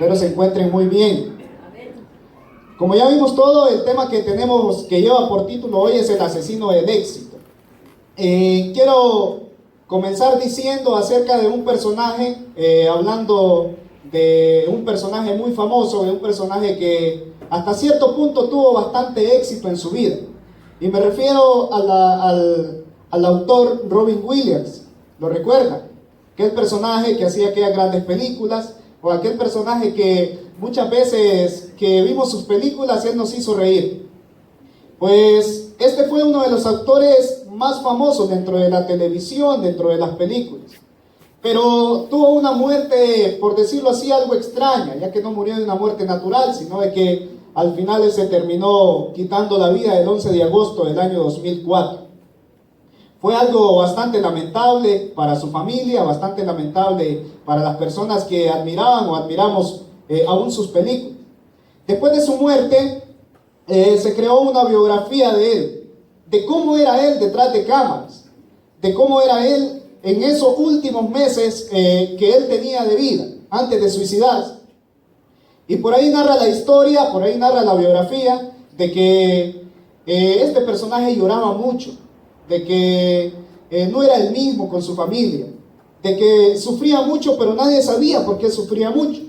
Espero se encuentren muy bien. Como ya vimos todo, el tema que tenemos, que lleva por título hoy, es el asesino del éxito. Quiero comenzar diciendo acerca de un personaje, hablando de un personaje muy famoso, de un personaje que hasta cierto punto tuvo bastante éxito en su vida. Y me refiero al autor Robin Williams. ¿Lo recuerdan? Aquel personaje que hacía aquellas grandes películas, o aquel personaje que muchas veces que vimos sus películas, él nos hizo reír. Pues este fue uno de los actores más famosos dentro de la televisión, dentro de las películas. Pero tuvo una muerte, por decirlo así, algo extraña, ya que no murió de una muerte natural, sino de que al final él se terminó quitando la vida el 11 de agosto del año 2004. Fue algo bastante lamentable para su familia, bastante lamentable para las personas que admiraban o admiramos aún sus películas. Después de su muerte, se creó una biografía de él, de cómo era él detrás de cámaras, de cómo era él en esos últimos meses que él tenía de vida, antes de suicidarse. Y por ahí narra la historia, por ahí narra la biografía, de que este personaje lloraba mucho, de que no era el mismo con su familia, de que sufría mucho, pero nadie sabía por qué sufría mucho.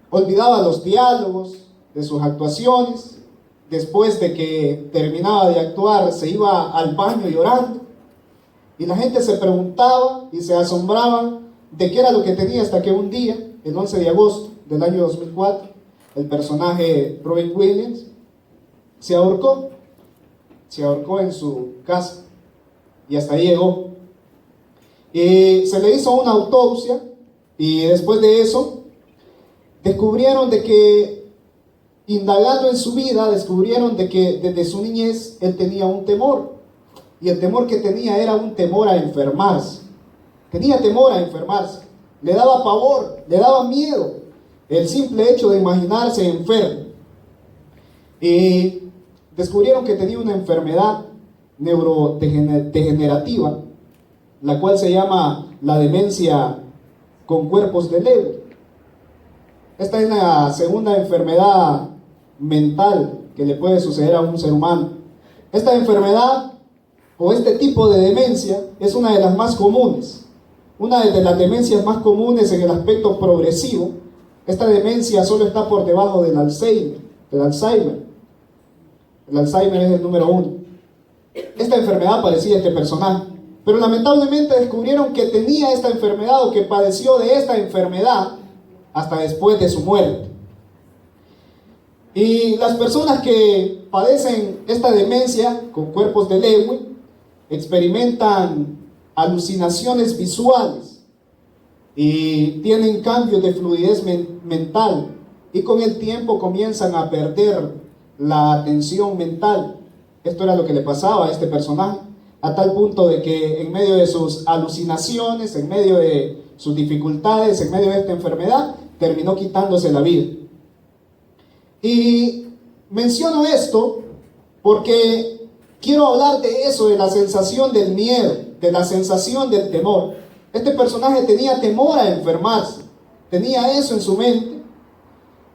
Olvidaba los diálogos de sus actuaciones. Después de que terminaba de actuar, se iba al baño llorando. Y la gente se preguntaba y se asombraba de qué era lo que tenía, hasta que un día, el 11 de agosto del año 2004, el personaje Robin Williams se ahorcó en su casa. Y hasta ahí llegó. Y se le hizo una autopsia, y después de eso descubrieron de que, indagando en su vida, descubrieron de que desde su niñez él tenía un temor. Y el temor que tenía era un temor a enfermarse. Tenía temor a enfermarse. Le daba pavor, le daba miedo el simple hecho de imaginarse enfermo. Y descubrieron que tenía una enfermedad neurodegenerativa, la cual se llama la demencia con cuerpos de Lewy. Esta es la segunda enfermedad mental que le puede suceder a un ser humano. Esta enfermedad o este tipo de demencia es una de las más comunes, una de las demencias más comunes en el aspecto progresivo. Esta demencia solo está por debajo del Alzheimer. El Alzheimer es el número 1. Esta enfermedad padecía este personaje, pero lamentablemente descubrieron que tenía esta enfermedad, o que padeció de esta enfermedad hasta después de su muerte. Y las personas que padecen esta demencia con cuerpos de Lewy experimentan alucinaciones visuales y tienen cambios de fluidez mental, y con el tiempo comienzan a perder la atención mental. Esto era lo que le pasaba a este personaje, a tal punto de que en medio de sus alucinaciones, en medio de sus dificultades, en medio de esta enfermedad, terminó quitándose la vida. Y menciono esto porque quiero hablar de eso, de la sensación del miedo, de la sensación del temor. Este personaje tenía temor a enfermarse, tenía eso en su mente.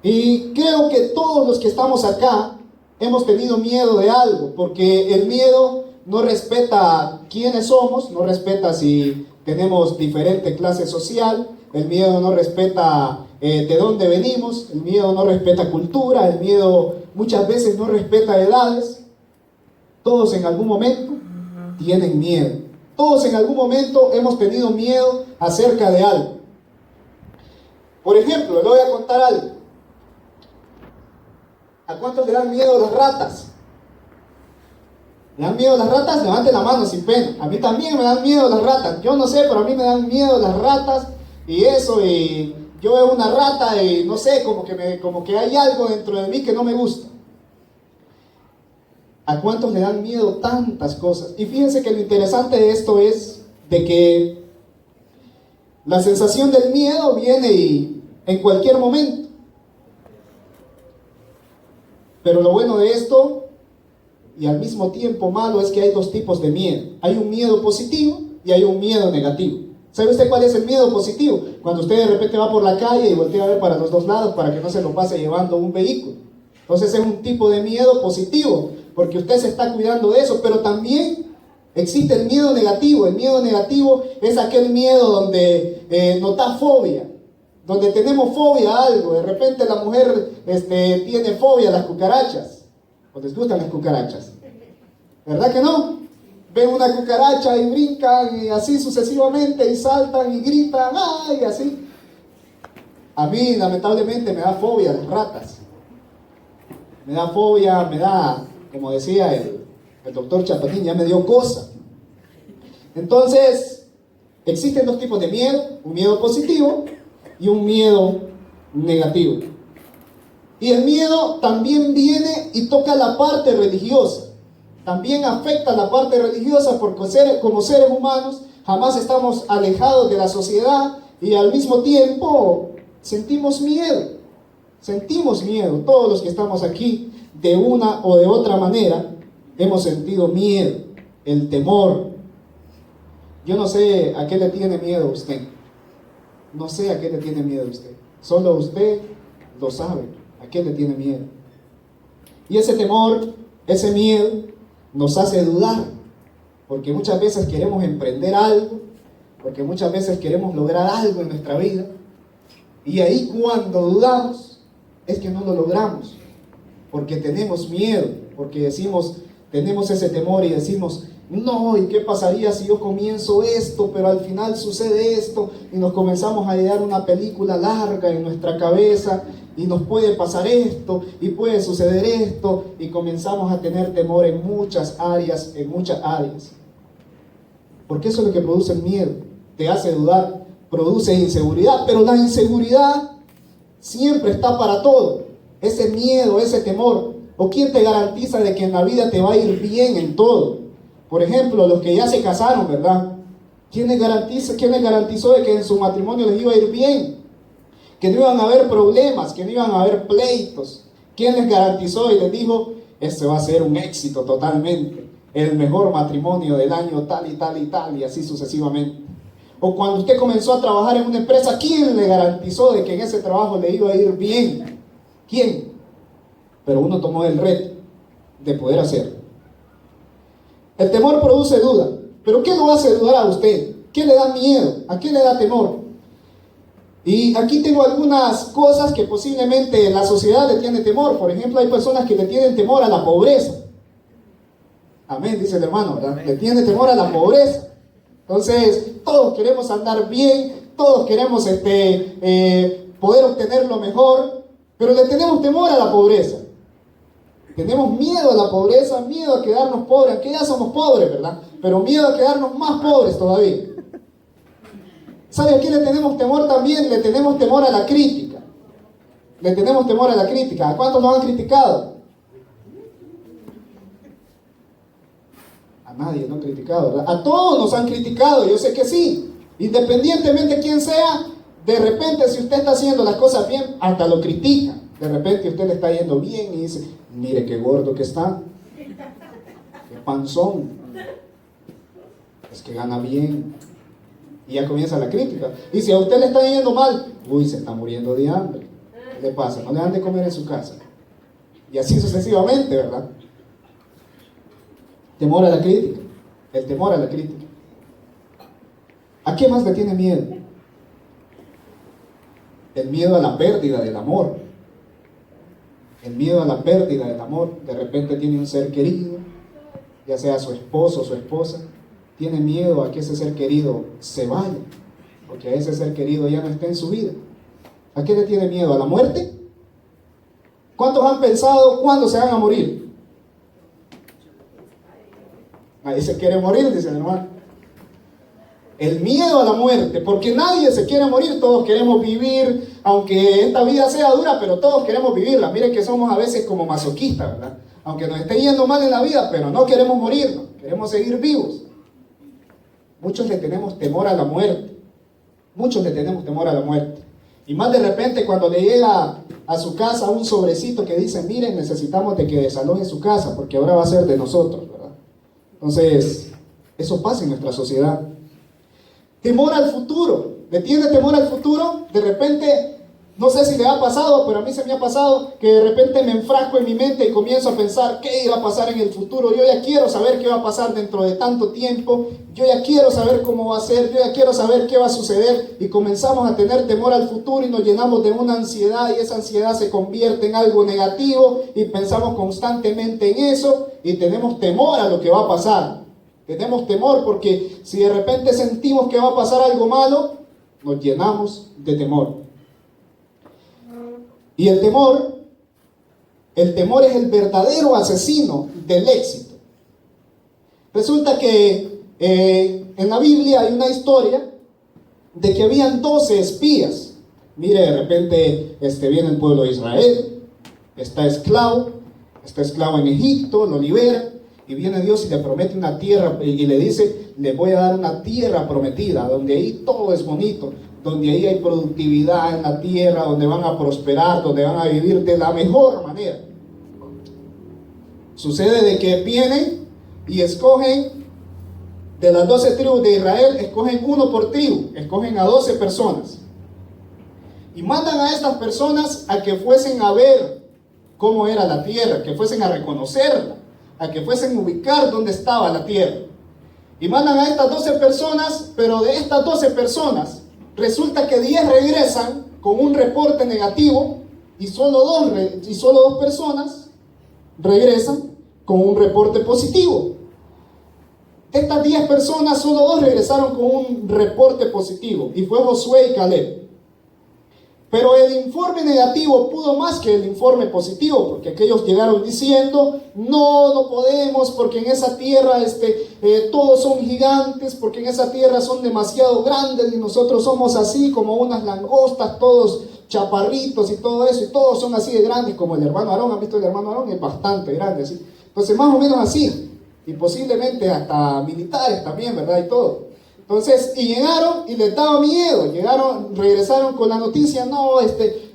Y creo que todos los que estamos acá hemos tenido miedo de algo, porque el miedo no respeta quiénes somos, no respeta si tenemos diferente clase social, el miedo no respeta de dónde venimos, el miedo no respeta cultura, el miedo muchas veces no respeta edades. Todos en algún momento tienen miedo. Todos en algún momento hemos tenido miedo acerca de algo. Por ejemplo, le voy a contar algo. ¿A cuántos le dan miedo las ratas? ¿Le dan miedo las ratas? Levanten la mano sin pena. A mí también me dan miedo las ratas. Yo no sé, pero a mí me dan miedo las ratas y eso. Y yo veo una rata y no sé, como que hay algo dentro de mí que no me gusta. ¿A cuántos le dan miedo tantas cosas? Y fíjense que lo interesante de esto es de que la sensación del miedo viene en cualquier momento. Pero lo bueno de esto, y al mismo tiempo malo, es que hay dos tipos de miedo. Hay un miedo positivo y hay un miedo negativo. ¿Sabe usted cuál es el miedo positivo? Cuando usted de repente va por la calle y voltea a ver para los dos lados para que no se lo pase llevando un vehículo. Entonces es un tipo de miedo positivo, porque usted se está cuidando de eso. Pero también existe el miedo negativo. El miedo negativo es aquel miedo donde nos da fobia, donde tenemos fobia a algo. De repente la mujer tiene fobia a las cucarachas, o les gustan las cucarachas, ¿verdad que no? Ven una cucaracha y brincan y así sucesivamente y saltan y gritan, ¡ay! Y así. A mí lamentablemente me da fobia a las ratas. Me da fobia, me da, como decía el doctor Chapatín, ya me dio cosa. Entonces, existen dos tipos de miedo, un miedo positivo y un miedo negativo. Y el miedo también viene y toca la parte religiosa. También afecta la parte religiosa porque como seres humanos jamás estamos alejados de la sociedad y al mismo tiempo sentimos miedo. Sentimos miedo. Todos los que estamos aquí, de una o de otra manera, hemos sentido miedo, el temor. Yo no sé a qué le tiene miedo usted. No sé a qué le tiene miedo usted. Solo usted lo sabe a qué le tiene miedo. Y ese temor, ese miedo, nos hace dudar, porque muchas veces queremos emprender algo, porque muchas veces queremos lograr algo en nuestra vida, y ahí cuando dudamos es que no lo logramos, porque tenemos miedo, porque decimos, tenemos ese temor y decimos, no, ¿y qué pasaría si yo comienzo esto, pero al final sucede esto? Y nos comenzamos a idear una película larga en nuestra cabeza, y nos puede pasar esto, y puede suceder esto, y comenzamos a tener temor en muchas áreas, Porque eso es lo que produce el miedo, te hace dudar, produce inseguridad, pero la inseguridad siempre está para todo. Ese miedo, ese temor, ¿o quién te garantiza de que en la vida te va a ir bien en todo? Por ejemplo, los que ya se casaron, ¿verdad? ¿Quién les garantizó de que en su matrimonio les iba a ir bien? Que no iban a haber problemas, que no iban a haber pleitos. ¿Quién les garantizó y les dijo, este va a ser un éxito totalmente, el mejor matrimonio del año tal y tal y tal, y así sucesivamente? O cuando usted comenzó a trabajar en una empresa, ¿quién le garantizó de que en ese trabajo le iba a ir bien? ¿Quién? Pero uno tomó el reto de poder hacerlo. El temor produce duda. ¿Pero qué lo hace dudar a usted? ¿Qué le da miedo? ¿A qué le da temor? Y aquí tengo algunas cosas que posiblemente la sociedad le tiene temor. Por ejemplo, hay personas que le tienen temor a la pobreza. Amén, dice el hermano, ¿verdad? Le tiene temor a la pobreza. Entonces, todos queremos andar bien, todos queremos poder obtener lo mejor, pero le tenemos temor a la pobreza. Tenemos miedo a la pobreza, miedo a quedarnos pobres, aunque ya somos pobres, ¿verdad? Pero miedo a quedarnos más pobres todavía. ¿Sabe a qué le tenemos temor también? Le tenemos temor a la crítica. Le tenemos temor a la crítica. ¿A cuántos nos han criticado? A nadie no han criticado, ¿verdad? A todos nos han criticado, yo sé que sí. Independientemente de quién sea, de repente si usted está haciendo las cosas bien, hasta lo critica. De repente usted le está yendo bien y dice, mire qué gordo que está, qué panzón, es que gana bien. Y ya comienza la crítica. Y si a usted le está yendo mal, uy, se está muriendo de hambre. ¿Qué le pasa? No le dan de comer en su casa. Y así sucesivamente, ¿verdad? Temor a la crítica. El temor a la crítica. ¿A qué más le tiene miedo? El miedo a la pérdida del amor. El miedo a la pérdida del amor. De repente tiene un ser querido, ya sea su esposo o su esposa. Tiene miedo a que ese ser querido se vaya, porque a ese ser querido ya no esté en su vida. ¿A qué le tiene miedo? ¿A la muerte? ¿Cuántos han pensado cuándo se van a morir? Nadie se quiere morir, dice el hermano. El miedo a la muerte, porque nadie se quiere morir, todos queremos vivir, aunque esta vida sea dura, pero todos queremos vivirla. Miren que somos a veces como masoquistas, ¿verdad? Aunque nos esté yendo mal en la vida, pero no queremos morirnos, queremos seguir vivos. Muchos le tenemos temor a la muerte. Muchos le tenemos temor a la muerte. Y más de repente cuando le llega a su casa un sobrecito que dice, miren, necesitamos de que desaloje su casa, porque ahora va a ser de nosotros, ¿verdad? Entonces, eso pasa en nuestra sociedad. Temor al futuro. ¿Le tiene temor al futuro? De repente, no sé si le ha pasado, pero a mí se me ha pasado que de repente me enfrasco en mi mente y comienzo a pensar qué irá a pasar en el futuro. Yo ya quiero saber qué va a pasar dentro de tanto tiempo. Yo ya quiero saber cómo va a ser. Yo ya quiero saber qué va a suceder. Y comenzamos a tener temor al futuro y nos llenamos de una ansiedad, y esa ansiedad se convierte en algo negativo y pensamos constantemente en eso y tenemos temor a lo que va a pasar. Tenemos temor porque si de repente sentimos que va a pasar algo malo, nos llenamos de temor. Y el temor es el verdadero asesino del éxito. Resulta que en la Biblia hay una historia de que habían 12 espías. Mire, de repente viene el pueblo de Israel, está esclavo en Egipto, lo libera. Y viene Dios y le promete una tierra y le dice, le voy a dar una tierra prometida, donde ahí todo es bonito, donde ahí hay productividad en la tierra, donde van a prosperar, donde van a vivir de la mejor manera. Sucede de que vienen y escogen, de las 12 tribus de Israel, escogen uno por tribu, escogen a 12 personas. Y mandan a estas personas a que fuesen a ver cómo era la tierra, que fuesen a reconocerla, a que fuesen a ubicar dónde estaba la tierra. Y mandan a estas 12 personas, pero de estas 12 personas, resulta que 10 regresan con un reporte negativo y solo dos personas regresan con un reporte positivo. De estas 10 personas, solo 2 regresaron con un reporte positivo, y fue Josué y Caleb. Pero el informe negativo pudo más que el informe positivo, porque aquellos llegaron diciendo, no podemos, porque en esa tierra todos son gigantes, porque en esa tierra son demasiado grandes y nosotros somos así como unas langostas, todos chaparritos y todo eso, y todos son así de grandes como el hermano Aarón. ¿Han visto el hermano Aarón? Es bastante grande, así. Entonces más o menos así, y posiblemente hasta militares también, ¿verdad? Y todo. Entonces, y llegaron y les daba miedo, regresaron con la noticia,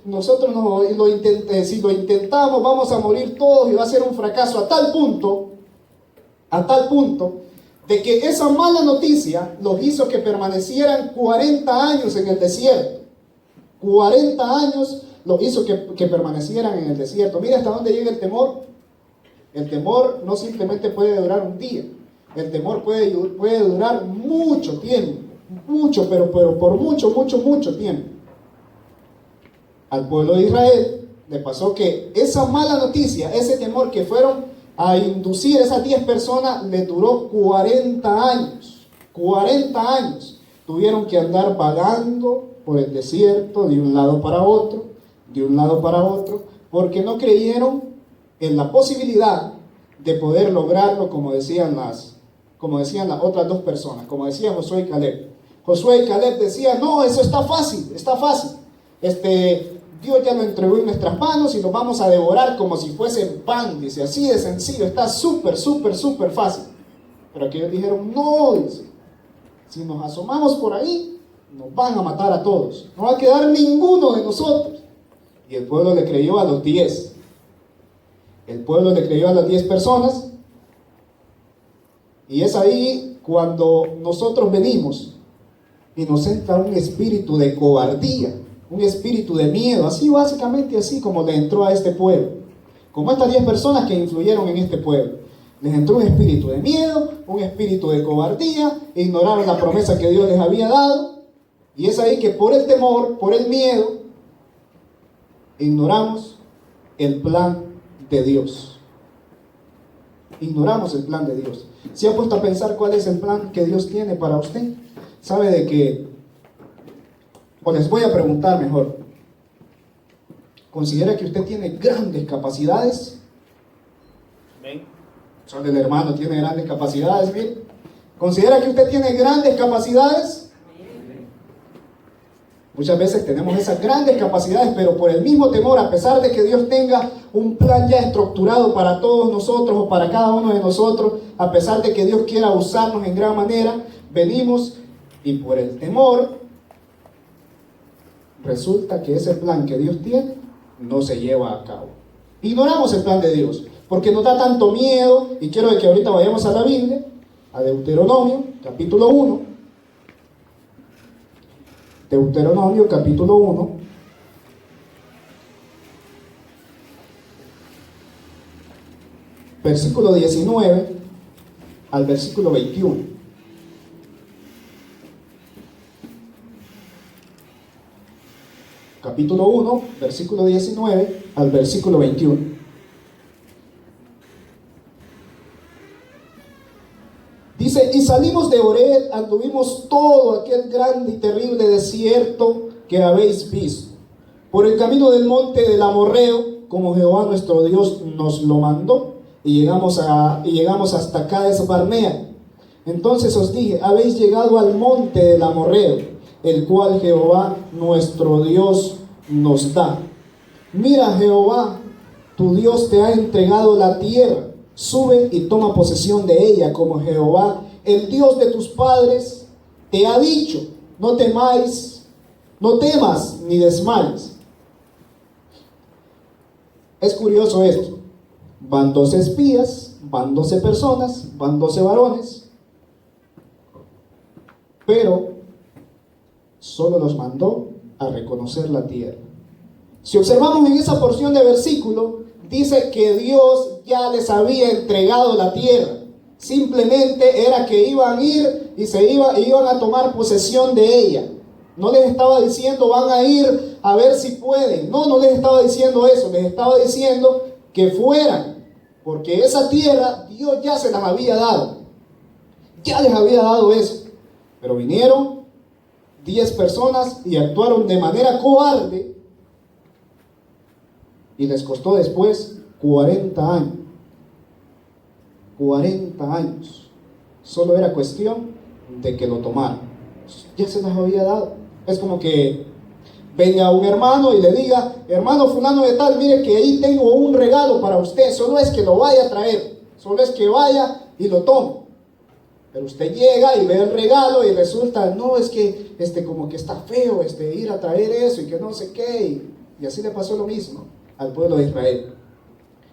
nosotros si lo intentamos vamos a morir todos y va a ser un fracaso, a tal punto, de que esa mala noticia los hizo que permanecieran 40 años en el desierto. 40 años los hizo que permanecieran en el desierto. Mira hasta dónde llega el temor. El temor no simplemente puede durar un día. El temor puede durar mucho tiempo, pero por mucho tiempo. Al pueblo de Israel le pasó que esa mala noticia, ese temor que fueron a inducir esas 10 personas, le duró 40 años. 40 años. Tuvieron que andar vagando por el desierto de un lado para otro, porque no creyeron en la posibilidad de poder lograrlo, como decían las otras 2 personas, como decía Josué y Caleb. Josué y Caleb decían, no, eso está fácil. Dios ya lo entregó en nuestras manos y nos vamos a devorar como si fuese pan, dice, así de sencillo, está súper fácil. Pero aquellos dijeron, no, dice, si nos asomamos por ahí, nos van a matar a todos, no va a quedar ninguno de nosotros. Y el pueblo le creyó a los 10. El pueblo le creyó a las 10 personas. Y es ahí cuando nosotros venimos y nos entra un espíritu de cobardía, un espíritu de miedo, así básicamente así como le entró a este pueblo. Como estas 10 personas que influyeron en este pueblo. Les entró un espíritu de miedo, un espíritu de cobardía, ignoraron la promesa que Dios les había dado. Y es ahí que por el temor, por el miedo, ignoramos el plan de Dios. Ignoramos el plan de Dios. ¿Se ha puesto a pensar cuál es el plan que Dios tiene para usted? ¿Sabe de que? O les voy a preguntar mejor. ¿Considera que usted tiene grandes capacidades? Amén. Son del hermano, tiene grandes capacidades, mire. ¿Considera que usted tiene grandes capacidades? Muchas veces tenemos esas grandes capacidades, pero por el mismo temor, a pesar de que Dios tenga un plan ya estructurado para todos nosotros o para cada uno de nosotros, a pesar de que Dios quiera usarnos en gran manera, venimos y por el temor resulta que ese plan que Dios tiene no se lleva a cabo. Ignoramos el plan de Dios porque nos da tanto miedo, y quiero que ahorita vayamos a la Biblia, a Deuteronomio, capítulo 1. Deuteronomio capítulo 1, versículo 19 al versículo 21. Capítulo 1, versículo 19 al versículo 21. Dice: y salimos de Horeb, anduvimos todo aquel grande y terrible desierto que habéis visto, por el camino del monte del Amorreo, como Jehová nuestro Dios nos lo mandó, y llegamos hasta Cades Barnea. Entonces os dije: habéis llegado al monte del Amorreo, el cual Jehová nuestro Dios nos da. Mira, Jehová tu Dios te ha entregado la tierra. Sube y toma posesión de ella, como Jehová, el Dios de tus padres, te ha dicho. No temas ni desmayes. Es curioso esto. Van 12 espías, van 12 personas, van 12 varones, pero solo los mandó a reconocer la tierra. Si observamos en esa porción de versículo, dice que Dios ya les había entregado la tierra. Simplemente era que iban a ir y iban a tomar posesión de ella. No les estaba diciendo van a ir a ver si pueden. No les estaba diciendo eso. Les estaba diciendo que fueran, porque esa tierra Dios ya se las había dado. Ya les había dado eso. Pero vinieron 10 personas y actuaron de manera cobarde, y les costó después 40 años. 40 años. Solo era cuestión de que lo tomaran. Ya se las había dado. Es como que venga un hermano y le diga: hermano fulano de tal, mire que ahí tengo un regalo para usted. Solo es que lo vaya a traer. Solo es que vaya y lo tome. Pero usted llega y ve el regalo y resulta: no, es que como que está feo ir a traer eso y que no sé qué. Y así le pasó lo mismo al pueblo de Israel.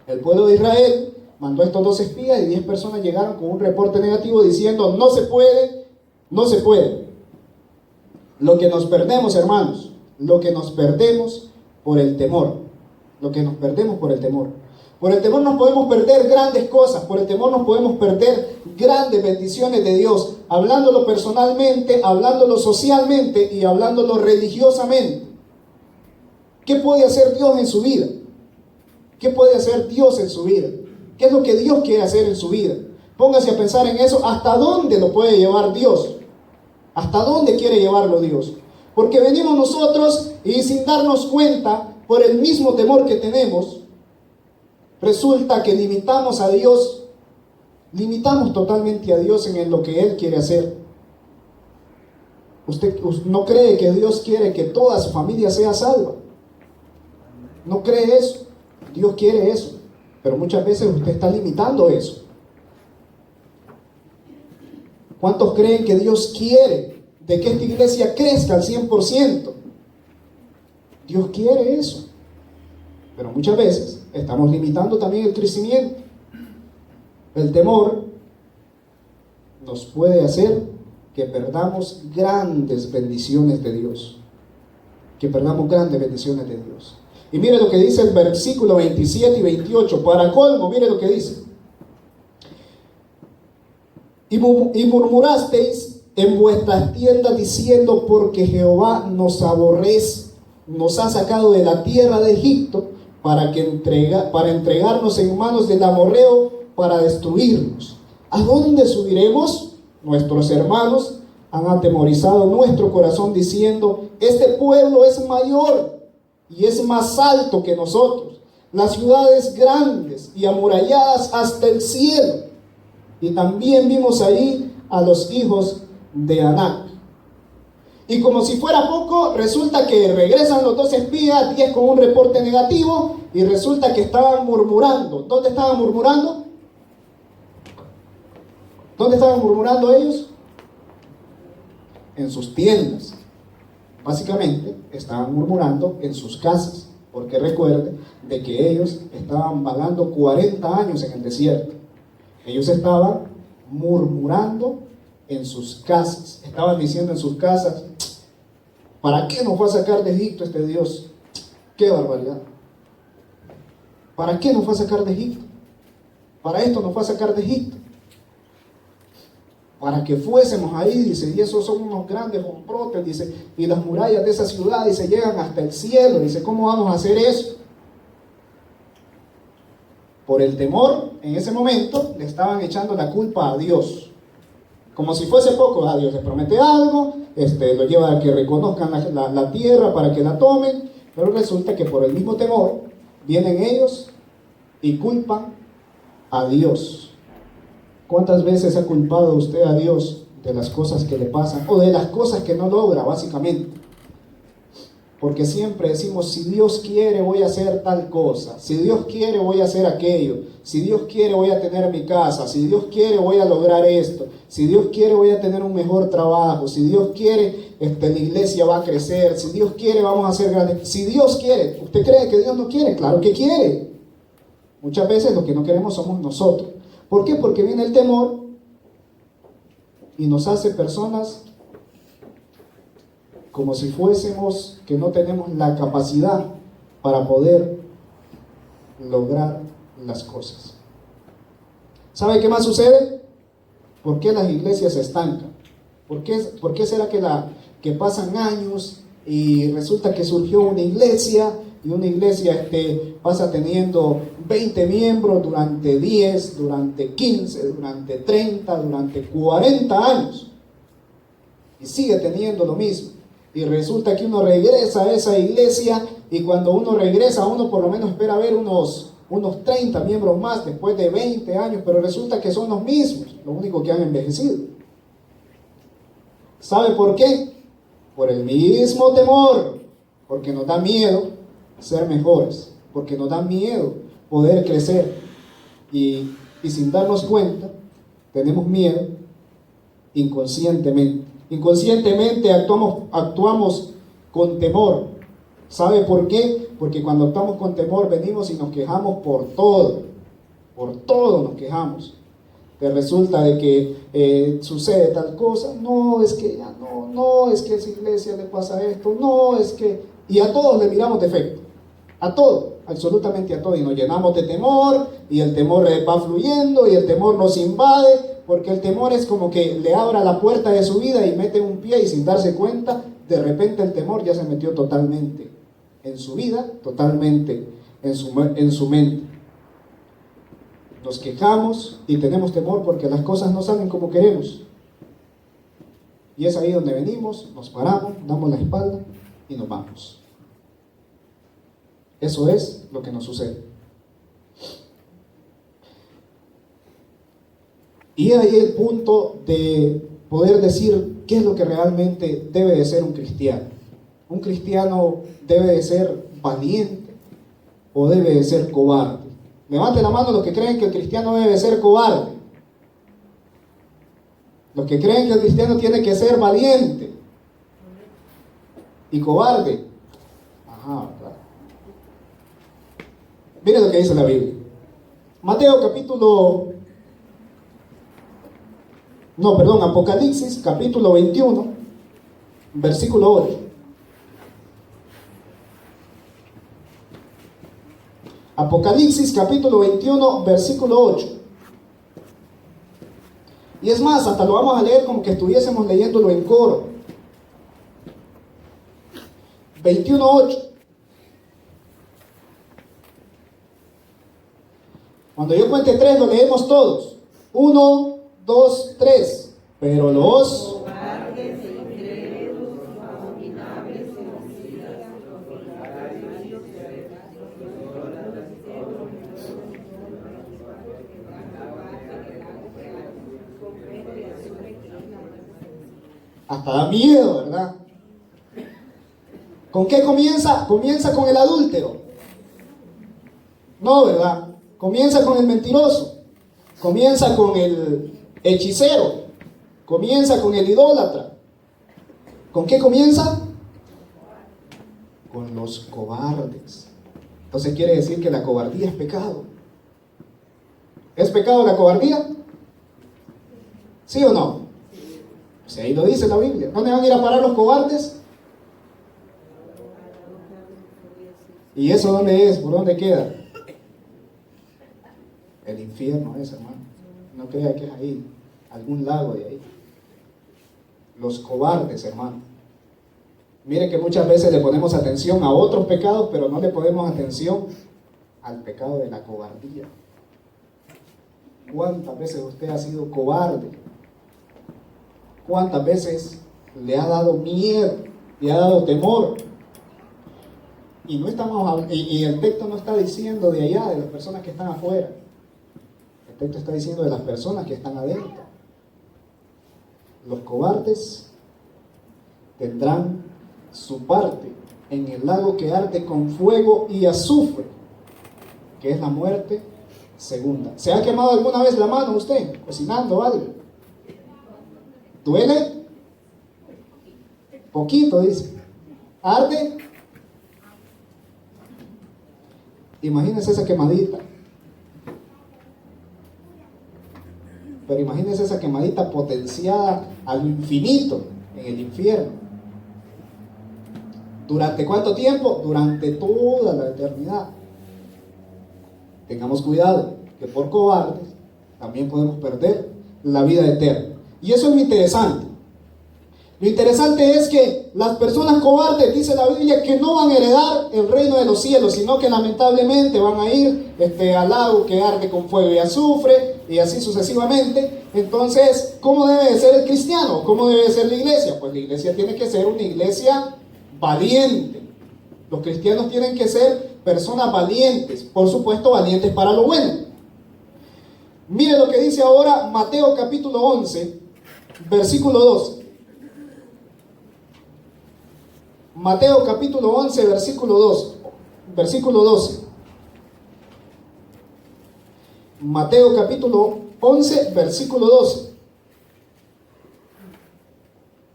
El pueblo de Israel mandó a estos 2 espías y 10 personas llegaron con un reporte negativo diciendo: no se puede, no se puede. Lo que nos perdemos, hermanos, lo que nos perdemos por el temor. Lo que nos perdemos por el temor. Por el temor nos podemos perder grandes cosas. Por el temor nos podemos perder grandes bendiciones de Dios. Hablándolo personalmente, hablándolo socialmente y hablándolo religiosamente. ¿Qué puede hacer Dios en su vida? ¿Qué puede hacer Dios en su vida? ¿Qué es lo que Dios quiere hacer en su vida? Póngase a pensar en eso. ¿Hasta dónde lo puede llevar Dios? ¿Hasta dónde quiere llevarlo Dios? Porque venimos nosotros y sin darnos cuenta, por el mismo temor que tenemos, resulta que limitamos a Dios, limitamos totalmente a Dios en lo que Él quiere hacer. ¿Usted no cree que Dios quiere que toda su familia sea salva? ¿No cree eso? Dios quiere eso, pero muchas veces usted está limitando eso. ¿Cuántos creen que Dios quiere de que esta iglesia crezca al 100%? Dios quiere eso, pero muchas veces estamos limitando también el crecimiento. El temor nos puede hacer que perdamos grandes bendiciones de Dios. Que perdamos grandes bendiciones de Dios. Y mire lo que dice el versículo 27 y 28. Para colmo, mire lo que dice. Y murmurasteis en vuestras tiendas diciendo: porque Jehová nos aborrece, nos ha sacado de la tierra de Egipto para entregarnos en manos del amorreo para destruirnos. ¿A dónde subiremos? Nuestros hermanos han atemorizado nuestro corazón diciendo: este pueblo es mayor y es más alto que nosotros, las ciudades grandes y amuralladas hasta el cielo. Y también vimos ahí a los hijos de Anac. Y como si fuera poco, resulta que regresan los 2 espías, 10 con un reporte negativo, y resulta que estaban murmurando. ¿Dónde estaban murmurando? ¿Dónde estaban murmurando ellos? En sus tiendas. Básicamente, estaban murmurando en sus casas, porque recuerden de que ellos estaban vagando 40 años en el desierto. Ellos estaban murmurando en sus casas. Estaban diciendo en sus casas: ¿Para qué nos fue a sacar de Egipto este Dios? ¡Qué barbaridad! ¿Para qué nos fue a sacar de Egipto? Para esto nos fue a sacar de Egipto. Para que fuésemos ahí, dice, y esos son unos grandes hombrotes, dice, y las murallas de esa ciudad, dice, llegan hasta el cielo. Dice, ¿cómo vamos a hacer eso? Por el temor, en ese momento, le estaban echando la culpa a Dios. Como si fuese poco, a Dios les promete algo, lo lleva a que reconozcan la tierra para que la tomen, pero resulta que por el mismo temor, vienen ellos y culpan a Dios. ¿Cuántas veces ha culpado usted a Dios de las cosas que le pasan o de las cosas que no logra, básicamente? Porque siempre decimos, si Dios quiere voy a hacer tal cosa, si Dios quiere voy a hacer aquello, si Dios quiere voy a tener mi casa, si Dios quiere voy a lograr esto, si Dios quiere voy a tener un mejor trabajo, si Dios quiere la iglesia va a crecer, si Dios quiere vamos a ser grandes. Si Dios quiere, ¿usted cree que Dios no quiere? Claro que quiere. Muchas veces lo que no queremos somos nosotros. ¿Por qué? Porque viene el temor y nos hace personas como si fuésemos que no tenemos la capacidad para poder lograr las cosas. ¿Sabe qué más sucede? ¿Por qué las iglesias se estancan? ¿Por qué será que pasan años y resulta que surgió una iglesia y una iglesia pasa teniendo 20 miembros durante 10, durante 15, durante 30, durante 40 años y sigue teniendo lo mismo? Y resulta que uno regresa a esa iglesia y cuando uno regresa, uno por lo menos espera ver unos 30 miembros más después de 20 años, pero resulta que son los mismos, lo único que han envejecido. ¿Sabe por qué? Por el mismo temor, porque nos da miedo ser mejores, porque nos da miedo poder crecer y sin darnos cuenta, tenemos miedo inconscientemente. Inconscientemente actuamos con temor. ¿Sabe por qué? Porque cuando actuamos con temor venimos y nos quejamos por todo nos quejamos. Te resulta de que sucede tal cosa, no, es que ya no, es que a esa iglesia le pasa esto, no, es que... Y a todos le miramos defecto, a todo, absolutamente a todo, y nos llenamos de temor, y el temor va fluyendo, y el temor nos invade, porque el temor es como que le abra la puerta de su vida y mete un pie y sin darse cuenta, de repente el temor ya se metió totalmente en su vida, totalmente en su mente. Nos quejamos y tenemos temor porque las cosas no salen como queremos. Y es ahí donde venimos, nos paramos, damos la espalda y nos vamos. Eso es lo que nos sucede. Y ahí el punto de poder decir qué es lo que realmente debe de ser un cristiano. Un cristiano debe de ser valiente o debe de ser cobarde. Levante la mano los que creen que el cristiano debe de ser cobarde. Los que creen que el cristiano tiene que ser valiente y cobarde. Ajá, claro. Mire lo que dice la Biblia. Apocalipsis capítulo 21, versículo 8. Apocalipsis capítulo 21, versículo 8. Y es más, hasta lo vamos a leer como que estuviésemos leyéndolo en coro. 21:8. Cuando yo cuente 3, lo leemos todos. 1, 2, 3. Pero los cobardes, incrédulos, abominables, homicidas, hasta da miedo, ¿verdad? ¿Con qué comienza? Comienza con el adúltero. No, ¿verdad? Comienza con el mentiroso. Comienza con el hechicero. Comienza con el idólatra. ¿Con qué comienza? Con los cobardes. Entonces quiere decir que la cobardía es pecado. ¿Es pecado la cobardía? ¿Sí o no? Pues ahí lo dice la Biblia. ¿Dónde van a ir a parar los cobardes? ¿Y eso dónde es? ¿Por dónde queda? El infierno es, hermano. No crea que es ahí, algún lago de ahí. Los cobardes, hermano. Mire que muchas veces le ponemos atención a otros pecados, pero no le ponemos atención al pecado de la cobardía. ¿Cuántas veces usted ha sido cobarde? ¿Cuántas veces le ha dado miedo, le ha dado temor? Y no estamos, y el texto no está diciendo de allá, de las personas que están afuera. El texto está diciendo de las personas que están adentro. Los cobardes tendrán su parte en el lago que arde con fuego y azufre, que es la muerte segunda. ¿Se ha quemado alguna vez la mano usted cocinando algo? ¿Duele? Poquito, dice. ¿Arde? Imagínense esa quemadita. Pero imagínense esa quemadita potenciada a lo infinito en el infierno. ¿Durante cuánto tiempo? Durante toda la eternidad. Tengamos cuidado, que por cobardes también podemos perder la vida eterna. Y eso es lo interesante. Lo interesante es que las personas cobardes, dice la Biblia, que no van a heredar el reino de los cielos, sino que lamentablemente van a ir al lago que arde con fuego y azufre, y así sucesivamente. Entonces, ¿cómo debe de ser el cristiano? ¿Cómo debe de ser la iglesia? Pues la iglesia tiene que ser una iglesia valiente. Los cristianos tienen que ser personas valientes, por supuesto valientes para lo bueno. Mire lo que dice ahora Mateo capítulo 11, versículo 12. Mateo capítulo 11, versículo 2. Versículo 12. Mateo capítulo 11, versículo 12.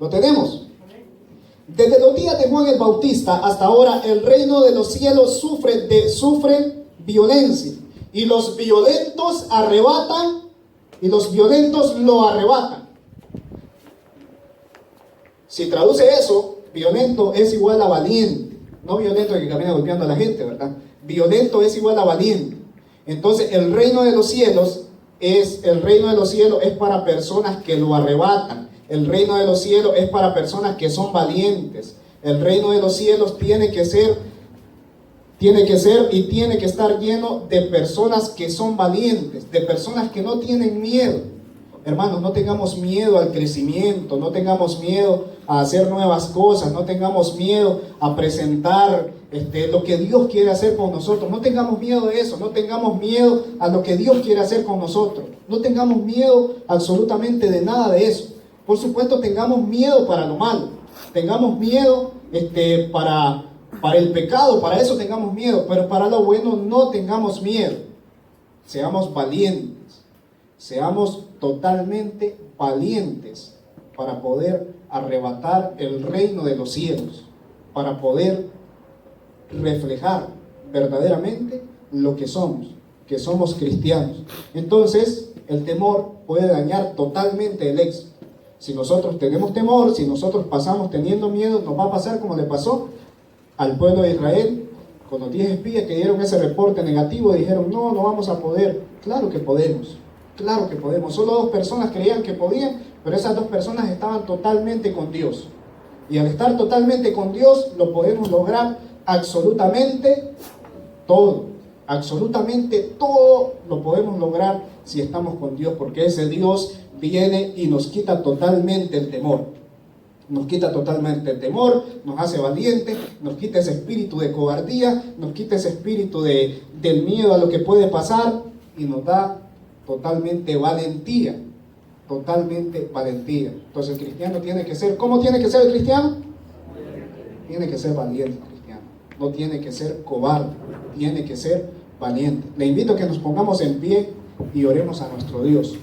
¿Lo tenemos? Desde los días de Juan el Bautista hasta ahora, el reino de los cielos sufre violencia. Y los violentos arrebatan, y los violentos lo arrebatan. Si traduce eso, violento es igual a valiente. No violento que camina golpeando a la gente, ¿verdad? Violento es igual a valiente. Entonces, el reino de los cielos es para personas que lo arrebatan. El reino de los cielos es para personas que son valientes. El reino de los cielos tiene que ser y tiene que estar lleno de personas que son valientes, de personas que no tienen miedo. Hermanos, no tengamos miedo al crecimiento, no tengamos miedo a hacer nuevas cosas, no tengamos miedo a presentar lo que Dios quiere hacer con nosotros. No tengamos miedo de eso, no tengamos miedo a lo que Dios quiere hacer con nosotros. No tengamos miedo absolutamente de nada de eso. Por supuesto, tengamos miedo para lo malo, tengamos miedo para el pecado, para eso tengamos miedo, pero para lo bueno no tengamos miedo. Seamos valientes, seamos totalmente valientes para poder arrebatar el reino de los cielos, para poder reflejar verdaderamente lo que somos cristianos. Entonces, el temor puede dañar totalmente el éxito. Si nosotros tenemos temor, si nosotros pasamos teniendo miedo, nos va a pasar como le pasó al pueblo de Israel, con los 10 espías que dieron ese reporte negativo y dijeron, no vamos a poder. Claro que podemos, claro que podemos. Solo 2 personas creían que podían, pero esas 2 personas estaban totalmente con Dios. Y al estar totalmente con Dios, lo podemos lograr absolutamente todo. Absolutamente todo lo podemos lograr si estamos con Dios, porque ese Dios viene y nos quita totalmente el temor. Nos quita totalmente el temor, nos hace valientes, nos quita ese espíritu de cobardía, nos quita ese espíritu del miedo a lo que puede pasar y nos da totalmente valentía. Totalmente valentía. Entonces el cristiano tiene que ser, ¿cómo tiene que ser el cristiano? Tiene que ser valiente el cristiano. No tiene que ser cobarde, tiene que ser valiente. Le invito a que nos pongamos en pie y oremos a nuestro Dios.